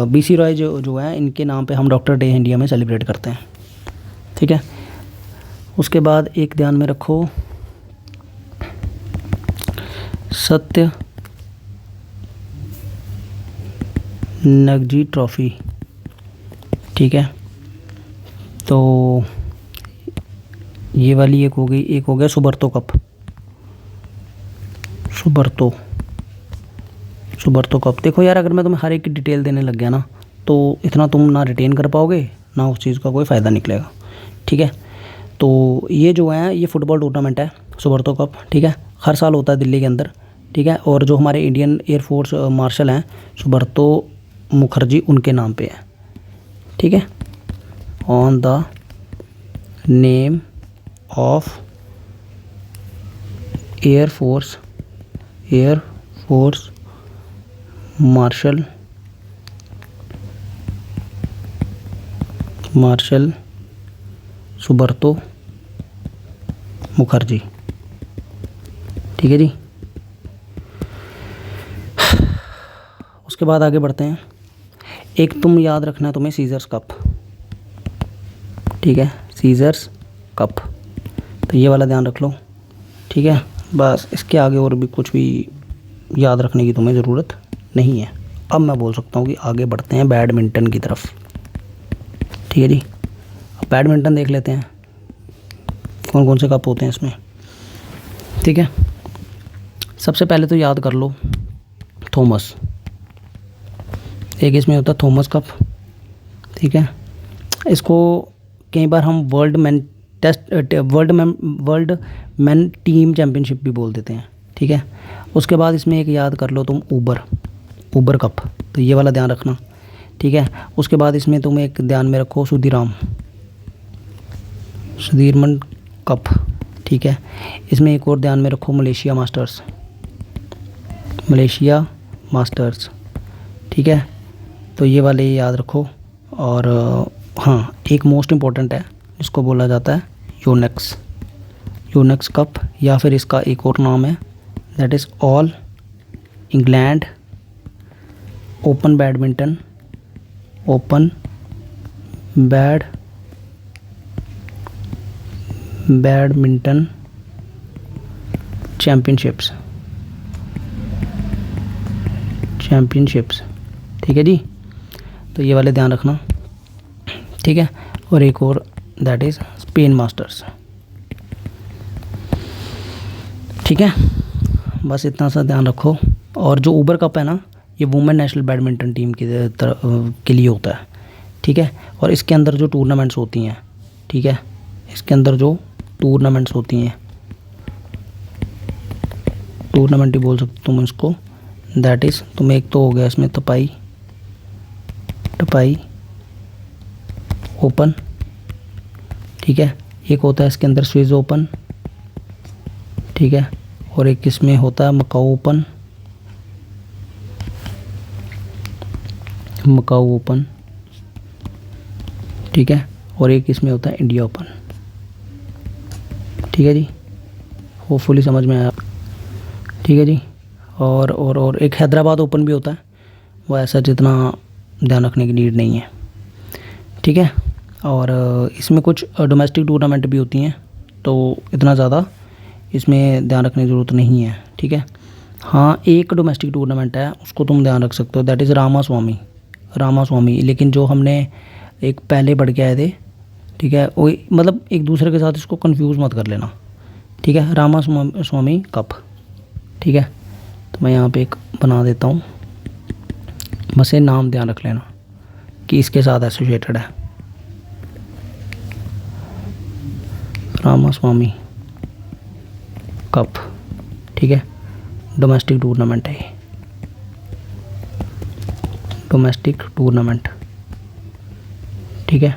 S1: BC रॉय जो है, इनके नाम पे हम डॉक्टर डे इंडिया में सेलिब्रेट करते हैं, ठीक है। उसके बाद एक ध्यान में रखो, रणजी ट्रॉफ़ी, ठीक है। तो ये वाली एक हो गई, एक हो गया सुबर्तो कप, सुबर्तो कप। देखो यार, अगर मैं तुम्हें हर एक की डिटेल देने लग गया ना तो इतना तुम ना रिटेन कर पाओगे, ना उस चीज़ का कोई फ़ायदा निकलेगा, ठीक है। तो ये जो है ये फ़ुटबॉल टूर्नामेंट है सुबर्तो कप, ठीक है। हर साल होता है दिल्ली के अंदर, ठीक है। और जो हमारे इंडियन एयरफोर्स मार्शल हैं सुबर्तो मुखर्जी, उनके नाम पे है, ठीक है। On the name of air force marshal Subroto Mukherjee, ठीक है जी। उसके बाद आगे बढ़ते हैं। एक तुम याद रखना तुम्हें सीजर्स कप, ठीक है, सीजर्स कप, तो ये वाला ध्यान रख लो, ठीक है। बस इसके आगे और भी कुछ भी याद रखने की तुम्हें ज़रूरत नहीं है। अब मैं बोल सकता हूँ कि आगे बढ़ते हैं बैडमिंटन की तरफ, ठीक है जी। अब बैडमिंटन देख लेते हैं कौन कौन से कप होते हैं इसमें, ठीक है। सबसे पहले तो याद कर लो थॉमस, एक इसमें होता है थॉमस कप, ठीक है। इसको कई बार हम वर्ल्ड मैन टीम चैम्पियनशिप भी बोल देते हैं, ठीक है। उसके बाद इसमें एक याद कर लो तुम ऊबर कप, तो ये वाला ध्यान रखना, ठीक है। उसके बाद इसमें तुम एक ध्यान में रखो सुधीरमन कप, ठीक है। इसमें एक और ध्यान में रखो मलेशिया मास्टर्स, ठीक है। तो ये वाले याद रखो। और हाँ, एक मोस्ट इम्पॉर्टेंट है, इसको बोला जाता है यूनेक्स कप, या फिर इसका एक और नाम है, that is all England open badminton championships, ठीक है जी। तो ये वाले ध्यान रखना, ठीक है। और एक और दैट इज़ स्पेन मास्टर्स, ठीक है। बस इतना सा ध्यान रखो। और जो ऊबर कप है ना, ये वुमेन नेशनल बैडमिंटन टीम के लिए होता है, ठीक है। और इसके अंदर जो टूर्नामेंट्स होती हैं, ठीक है, इसके अंदर जो टूर्नामेंट्स होती हैं, टूर्नामेंट ही बोल सकते तुम इसको, दैट इज़ तुम्हें एक तो हो गया इसमें टपाई ओपन, ठीक है। एक होता है इसके अंदर स्विस ओपन, ठीक है। और एक इसमें होता है मकाऊ ओपन, ठीक है। और एक इसमें होता है इंडिया ओपन, ठीक है जी। होपफुली समझ में आया, ठीक है जी। और एक हैदराबाद ओपन भी होता है, वो ऐसा जितना ध्यान रखने की नीड नहीं है, ठीक है। और इसमें कुछ डोमेस्टिक टूर्नामेंट भी होती हैं, तो इतना ज़्यादा इसमें ध्यान रखने की ज़रूरत नहीं है, ठीक है। हाँ, एक डोमेस्टिक टूर्नामेंट है, उसको तुम ध्यान रख सकते हो, दैट इज़ रामास्वामी। लेकिन जो हमने एक पहले पढ़ के आए थे, ठीक है, वो मतलब एक दूसरे के साथ इसको कंफ्यूज मत कर लेना, ठीक है। रामास्वामी कप, ठीक है। तो मैं यहाँ पे एक बना देता हूँ, बस ये नाम ध्यान रख लेना कि इसके साथ एसोसिएटेड है, रामास्वामी कप, ठीक है। डोमेस्टिक टूर्नामेंट है ये, डोमेस्टिक टूर्नामेंट, ठीक है।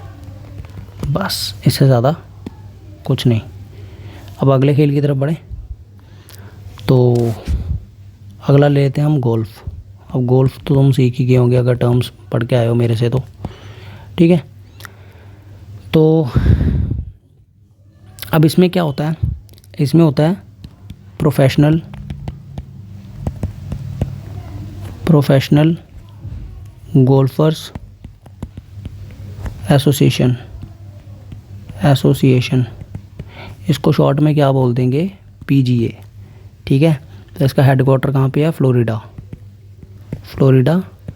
S1: बस इससे ज़्यादा कुछ नहीं। अब अगले खेल की तरफ बढ़ें, तो अगला ले लेते हैं हम गोल्फ़। अब गोल्फ़ तो तुम सीख ही गए होंगे अगर टर्म्स पढ़ के आए हो मेरे से, तो ठीक है। तो अब इसमें क्या होता है, इसमें होता है प्रोफेशनल गोल्फर्स एसोसिएशन, इसको शॉर्ट में क्या बोल देंगे, पीजीए, ठीक है। तो इसका हेडक्वार्टर कहाँ पे है, फ्लोरिडा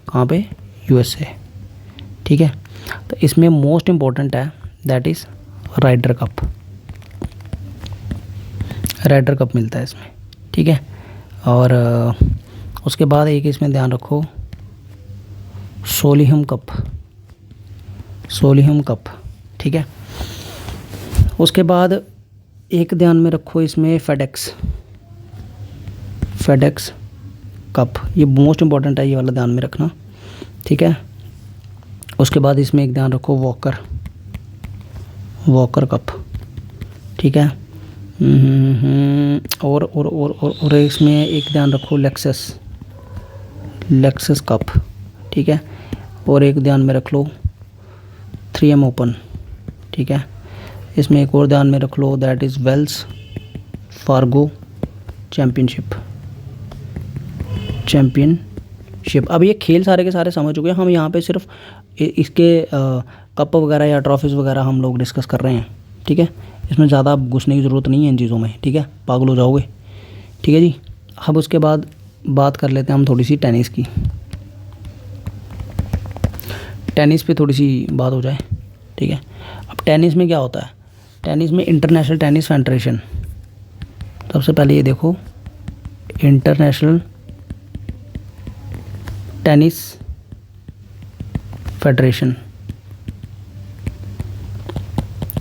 S1: कहाँ पे, USA, ठीक है। तो इसमें मोस्ट इम्पॉर्टेंट है that is Ryder Cup. Ryder Cup मिलता है इसमें, ठीक है। और उसके बाद एक इसमें ध्यान रखो सोलिहम कप, सोलिहम कप, ठीक है। उसके बाद एक ध्यान में रखो इसमें फेडेक्स, फेडेक्स कप, ये मोस्ट इम्पॉर्टेंट है, ये वाला ध्यान में रखना, ठीक है। उसके बाद इसमें एक ध्यान रखो वॉकर, वॉकर कप, ठीक है। और इसमें एक ध्यान रखो लेक्सस, लेक्सस कप, ठीक है। और एक ध्यान में रख लो 3M ओपन, ठीक है। इसमें एक और ध्यान में रख लो that is Wells Fargo championship, championship. अब ये खेल सारे के सारे समझ चुके हैं हम, यहाँ पे सिर्फ इसके कप वगैरह या ट्रॉफीज़ वगैरह हम लोग डिस्कस कर रहे हैं, ठीक है। इसमें ज़्यादा घुसने की ज़रूरत नहीं है इन चीज़ों में, ठीक है, पागल हो जाओगे, ठीक है जी। अब उसके बाद बात कर लेते हैं हम थोड़ी सी टेनिस की, टेनिस पे थोड़ी सी बात हो जाए, ठीक है। अब टेनिस में क्या होता है, टेनिस में इंटरनेशनल टेनिस फेडरेशन, सबसे पहले ये देखो international tennis federation,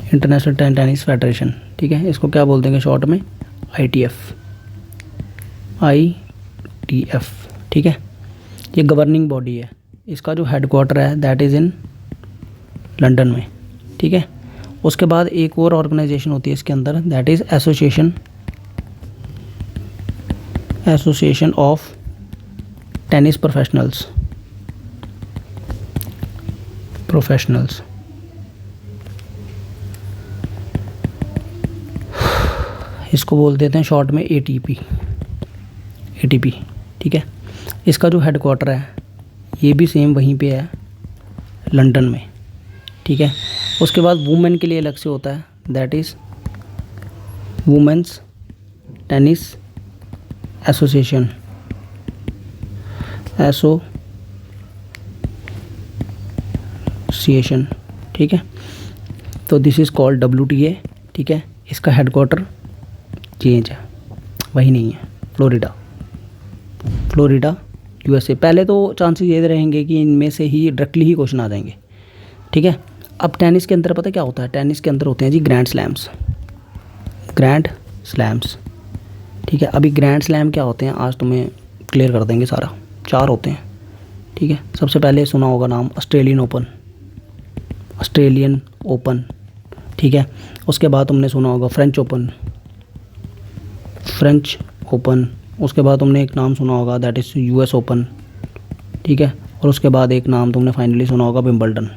S1: international tennis federation, ठीक है। इसको क्या बोल देंगे शॉर्ट में, ITF, ठीक है। ये गवर्निंग बॉडी है, इसका जो हेडक्वार्टर है दैट इज़ इन लंदन में, ठीक है। उसके बाद एक और ऑर्गेनाइजेशन होती है इसके अंदर that is association of tennis professionals, इसको बोल देते हैं शॉर्ट में ATP, ठीक है। इसका जो हेडक्वार्टर है ये भी सेम वहीं पे है लंदन में, ठीक है। उसके बाद वुमेन के लिए अलग से होता है that is Women's Tennis Association, ठीक है। तो दिस इज़ कॉल्ड WTA, ठीक है। इसका हेडक्वार्टर चेंज है, वही नहीं है, फ्लोरिडा USA। पहले तो चांसेस ये रहेंगे कि इनमें से ही डायरेक्टली ही क्वेश्चन आ जाएंगे, ठीक है। अब टेनिस के अंदर पता क्या होता है, टेनिस के अंदर होते हैं जी ग्रैंड स्लैम्स, ठीक है। अभी ग्रैंड स्लैम क्या होते हैं आज तुम्हें क्लियर कर देंगे सारा, 4 होते हैं, ठीक है। सबसे पहले सुना होगा नाम ऑस्ट्रेलियन ओपन, ठीक है। उसके बाद तुमने सुना होगा फ्रेंच ओपन, उसके बाद तुमने एक नाम सुना होगा दैट इज़ US ओपन, ठीक है। और उसके बाद एक नाम तुमने फाइनली सुना होगा विंबलडन,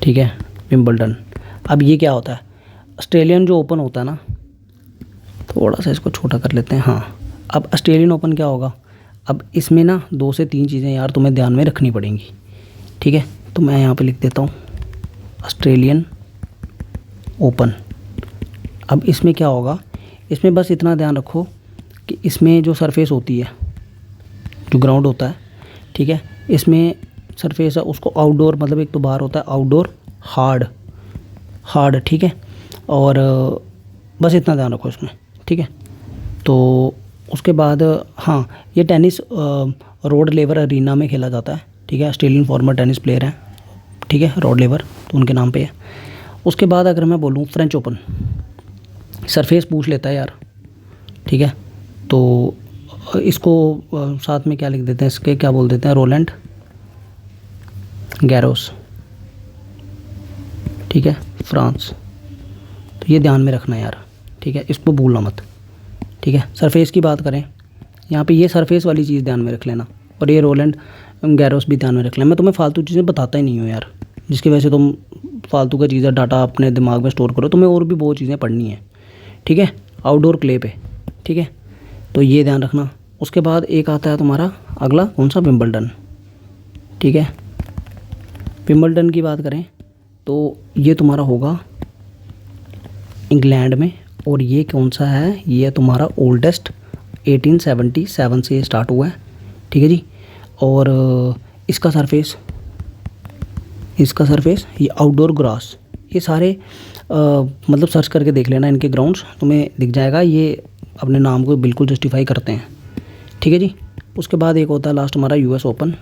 S1: ठीक है, विंबलडन। अब ये क्या होता है, ऑस्ट्रेलियन जो ओपन होता है ना, थोड़ा सा इसको छोटा कर लेते हैं, हाँ। अब ऑस्ट्रेलियन ओपन क्या होगा, अब इसमें ना 2 से 3 चीज़ें यार तुम्हें ध्यान में रखनी पड़ेंगी, ठीक है। तो मैं यहाँ पे लिख देता हूँ ऑस्ट्रेलियन ओपन। अब इसमें क्या होगा, इसमें बस इतना ध्यान रखो कि इसमें जो सरफेस होती है, जो ग्राउंड होता है, ठीक है, इसमें सरफेस है उसको आउटडोर, मतलब एक तो बाहर होता है आउटडोर हार्ड, ठीक है। और बस इतना ध्यान रखो इसमें, ठीक है। तो उसके बाद हाँ, ये टेनिस रॉड लेवर अरीना में खेला जाता है, ठीक है। ऑस्ट्रेलियन फॉर्मर टेनिस प्लेयर हैं, ठीक है, रॉड लेवर तो उनके नाम पे है। उसके बाद अगर मैं बोलूँ फ्रेंच ओपन, सरफेस पूछ लेता है यार, ठीक है। तो इसको साथ में क्या लिख देते हैं, इसके क्या बोल देते हैं, रोलैंड गैरोस, ठीक है, फ्रांस। तो ये ध्यान में रखना यार, ठीक है, इसको भूलना मत, ठीक है। सरफेस की बात करें यहाँ पे, ये सरफेस वाली चीज़ ध्यान में रख लेना, और ये रोलैंड गैरोस भी ध्यान में रख लेना। मैं तुम्हें फालतू चीज़ें बताता ही नहीं हूँ यार, जिसकी वजह से तुम फालतू का चीज़ें डाटा अपने दिमाग में स्टोर करो, तुम्हें और भी बहुत चीज़ें पढ़नी है, ठीक है, आउटडोर क्ले पे, ठीक है। तो ये ध्यान रखना। उसके बाद एक आता है तुम्हारा अगला कौन सा, विंबलडन, ठीक है। विंबलडन की बात करें तो ये तुम्हारा होगा इंग्लैंड में, और ये कौन सा है, ये तुम्हारा ओल्डेस्ट 1877 से स्टार्ट हुआ है, ठीक है जी। और इसका सरफेस ये आउटडोर ग्रास, ये सारे मतलब सर्च करके देख लेना, इनके ग्राउंड्स तुम्हें दिख जाएगा, ये अपने नाम को बिल्कुल जस्टिफाई करते हैं, ठीक है जी। उसके बाद एक होता है लास्ट हमारा यूएस ओपन,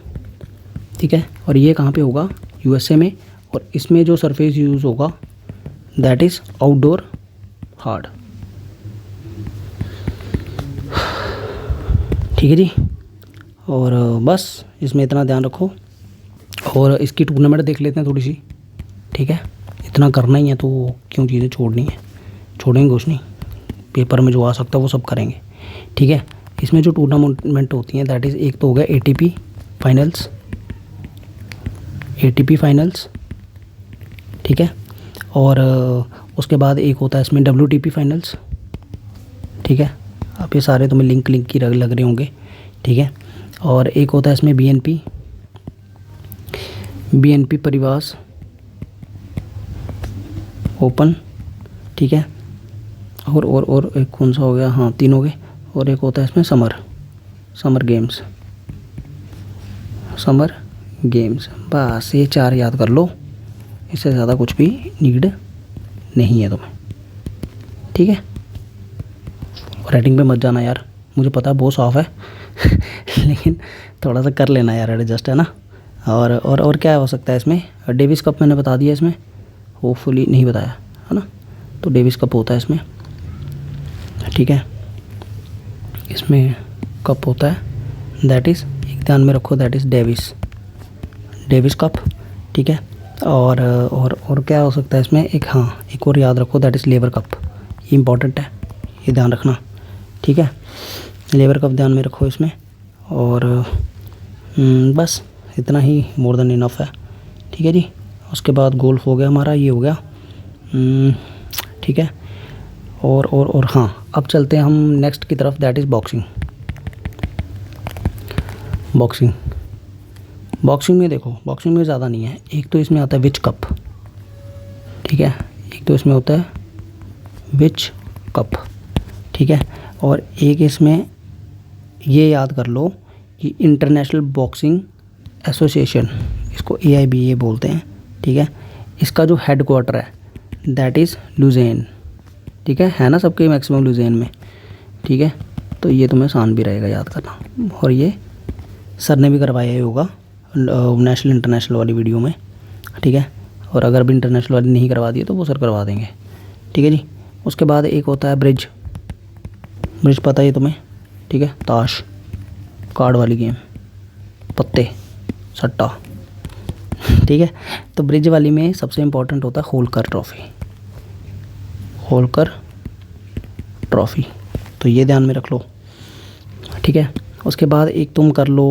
S1: ठीक है। और ये कहाँ पे होगा, यूएसए में। और इसमें जो सरफेस यूज़ होगा दैट इज़ आउटडोर हार्ड, ठीक है जी। और बस इसमें इतना ध्यान रखो। और इसकी टूर्नामेंट देख लेते हैं थोड़ी सी, ठीक है। इतना करना ही है तो क्यों चीज़ें छोड़नी है, छोड़ेंगे कुछ नहीं, पेपर में जो आ सकता है वो सब करेंगे, ठीक है। इसमें जो टूर्नामेंट होती हैं दैट इज़, एक तो हो गया एटीपी फाइनल्स, ठीक है। और उसके बाद एक होता है इसमें WTP फाइनल्स, ठीक है। अब ये सारे तुम्हें लिंक की लग रहे होंगे, ठीक है। और एक होता है इसमें BNP परिवास ओपन, ठीक है। और एक कौन सा हो गया, हाँ 3 हो गए। और एक होता है इसमें समर गेम्स, बस ये 4 याद कर लो, इससे ज़्यादा कुछ भी नीड नहीं है तुम्हें, ठीक है। राइटिंग पे मत जाना यार, मुझे पता है बहुत साफ है लेकिन थोड़ा सा कर लेना यार एडजस्ट, है ना। और क्या हो सकता है इसमें, डेविस कप मैंने बता दिया, इसमें होपफुली नहीं बताया, है ना। तो डेविस कप होता है इसमें, ठीक है। इसमें कप होता है दैट इज़, एक ध्यान में रखो, दैट इज़ डेविस कप, ठीक है। और क्या हो सकता है इसमें, एक और याद रखो, दैट इज़ लेबर कप, ये इंपॉर्टेंट है, ये ध्यान रखना, ठीक है। लेबर कप ध्यान में रखो इसमें। और बस इतना ही मोर देन इनफ है, ठीक है जी। उसके बाद गोल्फ हो गया हमारा, ये हो गया, ठीक है। और हाँ, अब चलते हैं हम नेक्स्ट की तरफ, दैट इज़ बॉक्सिंग में देखो, बॉक्सिंग में ज़्यादा नहीं है। एक तो इसमें आता है विच कप, ठीक है। एक तो इसमें होता है विच कप, ठीक है। और एक इसमें ये याद कर लो कि इंटरनेशनल बॉक्सिंग एसोसिएशन, इसको AIBA बोलते हैं, ठीक है। इसका जो हेड क्वार्टर है दैट इज़ लुज़ेन, ठीक है ना, सबके मैक्सिमम लुज़ेन में, ठीक है। तो ये तुम्हें आसान भी रहेगा याद करना। और ये सर ने भी करवाया ही होगा नेशनल इंटरनेशनल वाली वीडियो में, ठीक है। और अगर भी इंटरनेशनल वाली नहीं करवा दी तो वो सर करवा देंगे, ठीक है जी। उसके बाद एक होता है ब्रिज पता है तुम्हें, ठीक है। ताश, कार्ड वाली गेम, पत्ते, सट्टा, ठीक है। तो ब्रिज वाली में सबसे इम्पोर्टेंट होता है होलकर ट्रॉफी, तो ये ध्यान में रख लो, ठीक है। उसके बाद एक तुम कर लो,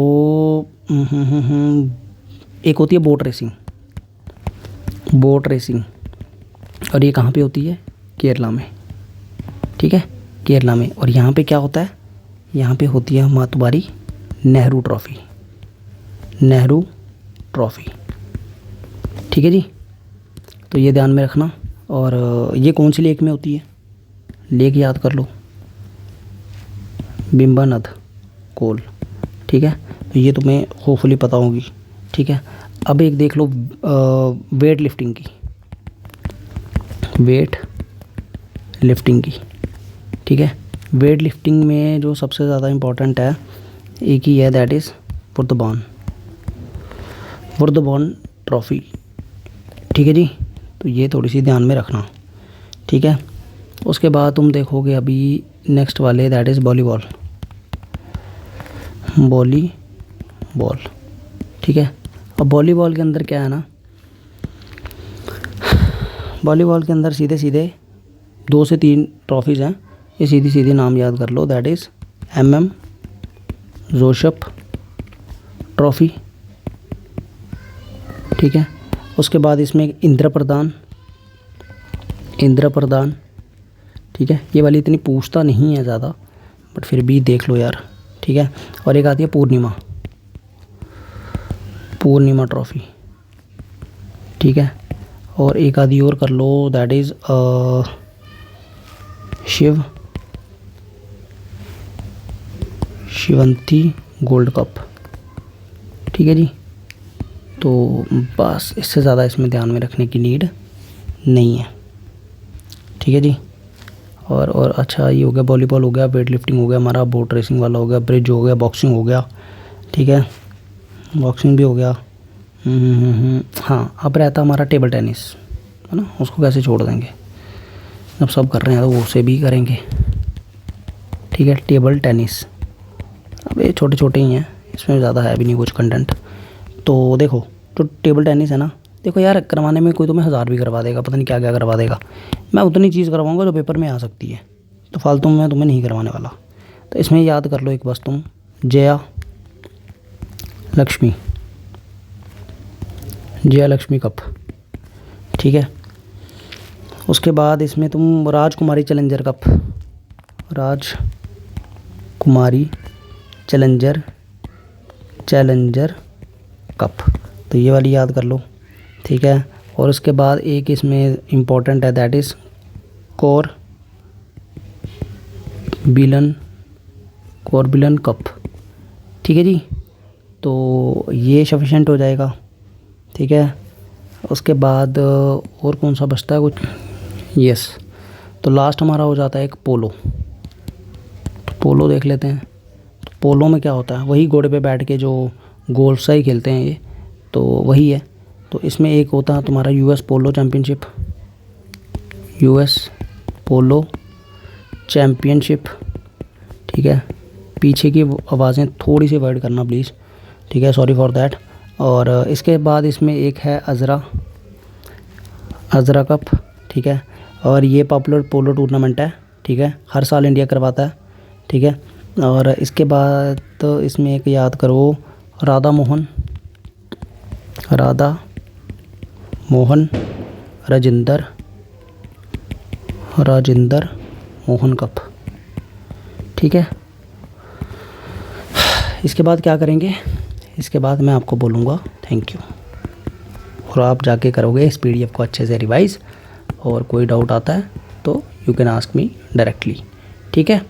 S1: एक होती है बोट रेसिंग, और ये कहाँ पे होती है, केरला में, ठीक है, केरला में। और यहाँ पे क्या होता है, यहाँ पे होती है तुम्हारी नेहरू ट्रॉफी, ठीक है जी। तो ये ध्यान में रखना। और ये कौन सी लेक में होती है, लेक याद कर लो, बिम्बानद कोल, ठीक है। तो ये तुम्हें होपफुली पता होगी, ठीक है। अब एक देख लो वेट लिफ्टिंग की, ठीक है। वेट लिफ्टिंग में जो सबसे ज़्यादा इम्पोर्टेंट है एक ही है, दैट इज़ वुर्धबॉर्न ट्रॉफी, ठीक है जी। तो ये थोड़ी सी ध्यान में रखना, ठीक है। उसके बाद तुम देखोगे अभी नेक्स्ट वाले, दैट इज़ वॉलीबॉल, ठीक है। अब वॉलीबॉल के अंदर क्या है ना, वॉलीबॉल के अंदर सीधे 2 से 3 ट्रॉफीज़ हैं, ये सीधी नाम याद कर लो, दैट इज़ MM जोशप ट्रॉफ़ी, ठीक है। उसके बाद इसमें इंद्रप्रदान, ठीक है। ये वाली इतनी पूछता नहीं है ज़्यादा, बट फिर भी देख लो यार, ठीक है। और एक आती है पूर्णिमा ट्रॉफ़ी, ठीक है। और एक आधी और कर लो, that is Shivanti gold cup, ठीक है जी। तो बस इससे ज़्यादा इसमें ध्यान में रखने की नीड नहीं है, ठीक है जी। और अच्छा, ये हो गया वॉलीबॉल हो गया, वेट लिफ्टिंग हो गया, हमारा बोट रेसिंग वाला हो गया, ब्रिज हो गया, बॉक्सिंग हो गया, ठीक है, बॉक्सिंग भी हो गया। हाँ, अब रहता हमारा टेबल टेनिस, है ना, उसको कैसे छोड़ देंगे, जब सब कर रहे हैं तो उसे भी करेंगे, ठीक है। टेबल टेनिस, अब ये छोटे छोटे ही हैं, इसमें ज़्यादा है भी नहीं कुछ कंटेंट। तो देखो, जो टेबल टेनिस है ना, देखो यार, करवाने में कोई तुम्हें 1000 भी करवा देगा, पता नहीं क्या क्या करवा देगा, मैं उतनी चीज़ करवाऊँगा जो पेपर में आ सकती है, तो फालतू में मैं तुम्हें नहीं करवाने वाला। तो इसमें याद कर लो एक बस तुम, जया लक्ष्मी, जया लक्ष्मी कप, ठीक है। उसके बाद इसमें तुम राजकुमारी चैलेंजर कप, राजकुमारी चैलेंजर कप, तो ये वाली याद कर लो, ठीक है। और उसके बाद एक इसमें इम्पोर्टेंट है, दैट इज़ कोरबिलन कप, ठीक है जी। तो ये सफिशेंट हो जाएगा, ठीक है। उसके बाद और कौन सा बचता है कुछ, यस, तो लास्ट हमारा हो जाता है एक पोलो। तो पोलो देख लेते हैं। तो पोलो में क्या होता है, वही घोड़े पे बैठ के जो गोल्फ सा ही खेलते हैं ये, तो वही है। तो इसमें एक होता है तुम्हारा यूएस पोलो चैम्पियनशिप, ठीक है। पीछे की आवाज़ें थोड़ी सी अवॉइड करना प्लीज़, ठीक है, सॉरी फॉर दैट। और इसके बाद इसमें एक है अज़रा कप, ठीक है। और ये पॉपुलर पोलो टूर्नामेंट है, ठीक है, हर साल इंडिया करवाता है, ठीक है। और इसके बाद तो इसमें एक याद करो, राधा मोहन राजेंद्र मोहन कप, ठीक है। इसके बाद क्या करेंगे, इसके बाद मैं आपको बोलूँगा थैंक यू, और आप जाके करोगे इस पीडीएफ को अच्छे से रिवाइज़, और कोई डाउट आता है तो you can ask me directly, ठीक है।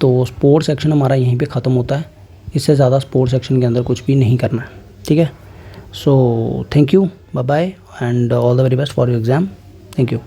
S1: तो स्पोर्ट्स सेक्शन हमारा यहीं पे ख़त्म होता है, इससे ज़्यादा स्पोर्ट्स सेक्शन के अंदर कुछ भी नहीं करना है, ठीक है। So thank you, bye bye, and all the very best for your exam, thank you.